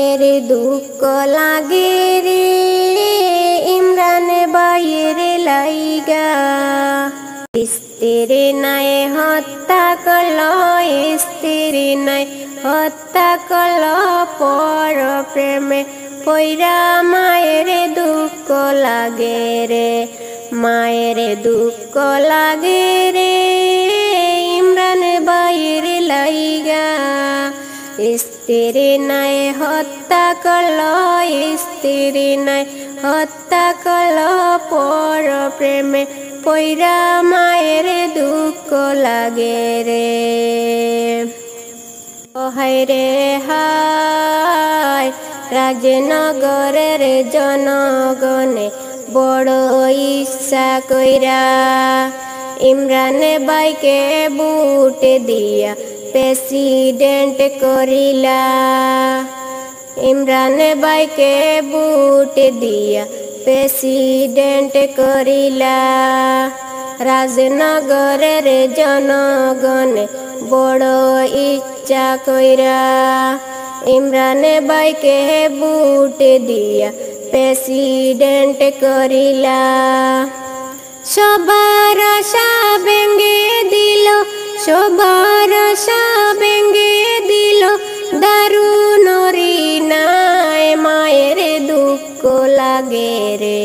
এর দুঃখ লাগে রে ইমরান ভাইয়ের লাইগা। স্ত্রী নাই হত্যা করল, স্ত্রী নাই হত্যা করল পর প্রেমে পইরা। মায়ের দুঃখ লাগে রে, মায়ের দুঃখ লাগে রে ইমরান ভাইয়ের লাইগা। স্ত্রী নাই হত্যা করল, স্ত্রী নাই হত্যা করল পর প্রেমে পইরা। মায়ের দুঃখ লাগে রে। হায় রে হায় রাজনগরের জনগণে বড় ইচ্ছা কইরা ইমরান ভাইকে ভোট দিয়া প্রেসিডেন্ট করিলা। ইমরান ভাইকে ভোট দিয়া প্রেসিডেন্ট করিলা। রাজনগরের জনগণে বড় ইচ্ছা কইরা ইমরান ভাইকে ভোট দিয়া প্রেসিডেন্ট করিলা। সবার আশা ভেঙে দিল, সবার আশা ভেঙে দিল দারুণ রিনায়। মায়ের দুঃখ লাগে রে